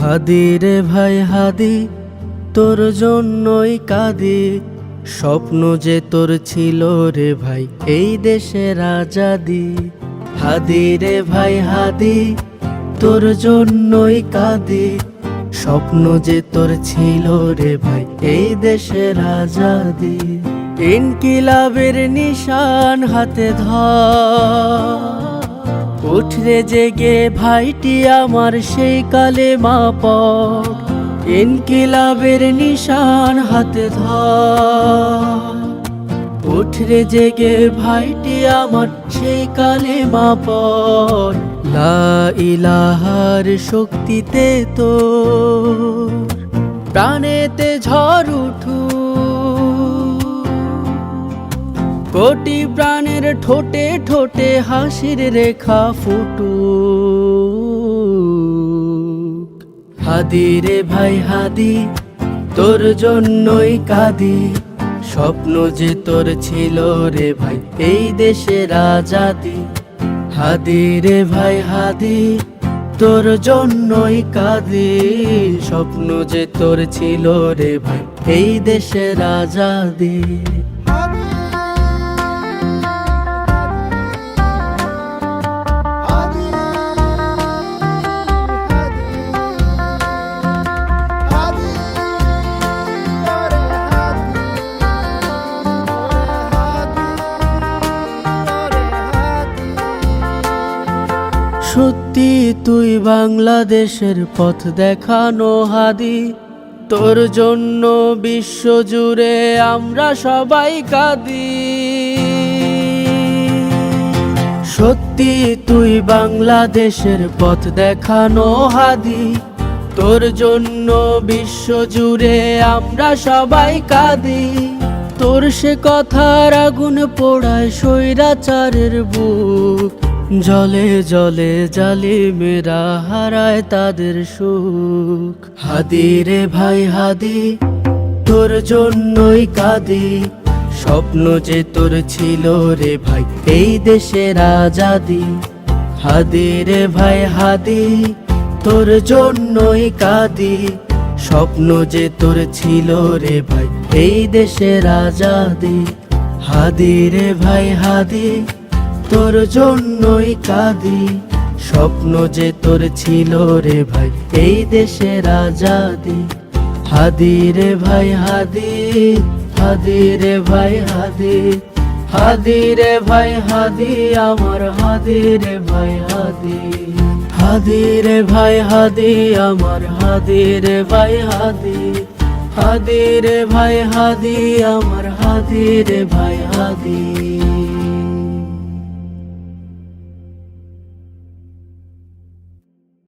হাদি রে ভাই হাদি, তোর জন্যই কাঁদি। স্বপ্ন যে তোর ছিল রে ভাই, এই দেশের আজাদি। হাদি রে ভাই হাদি, তোর জন্যই কাঁদি। স্বপ্ন যে তোর ছিল রে ভাই, এই দেশের আজাদি। ইনকিলাবের নিশান হাতে ধর, উঠরে জেগে ভাইটি আমার সেই কালেমা পড়। ইনকিলাবের নিশান হাতে ধর, উঠরে জেগে ভাইটি আমার সেই কালেমা পড়। লা ইলাহার শক্তিতে তোর প্রাণেতে ঝড় উঠু, কোটি প্রাণের ঠোঁটে ঠোঁটে হাসির রেখা ফুটুক। হাদি রে ভাই হাদি, তোর জন্যই কাঁদি। স্বপ্ন যে তোর ছিল রে ভাই, এই দেশের আজাদি। হাদি রে ভাই হাদি, তোর জন্যই কাঁদি। স্বপ্ন যে তোর ছিল রে ভাই, এই দেশের আজাদি। সত্যি তুই বাংলাদেশের পথ দেখানো হাদি। তোর জন্য বিশ্ব জুড়ে আমরা সবাই কাঁদি। সত্যি তুই বাংলাদেশের পথ দেখানো হাদি। তোর জন্য বিশ্ব জুড়ে আমরা সবাই কাঁদি। তোর সে কথার আগুন পোড়ায় স্বৈরাচারের বুক। জলে জলে জালিমেরা হারায় তাদের সুখ। হাদি রে ভাই হাদি, তোর জন্যই কাঁদি। স্বপ্ন যে তোর ছিল রে ভাই, এই দেশের আজাদি। হাদি রে ভাই হাদি, তোর জন্যই কাঁদি। স্বপ্ন যে তোর ছিল রে ভাই, এই দেশের আজাদি। হাদি রে ভাই হাদি, তোর জন্যই কাঁদি। স্বপ্ন যে তোর ছিল রে ভাই, এই দেশের আজাদি। হাদি রে ভাই হাদি, হাদি রে ভাই হাদি। হাদি রে ভাই হাদি, আমার হাদি রে ভাই হাদি। হাদি রে ভাই হাদি, আমার হাদি রে ভাই হাদি। হাদি রে ভাই হাদি, আমার হাদি রে ভাই হাদি।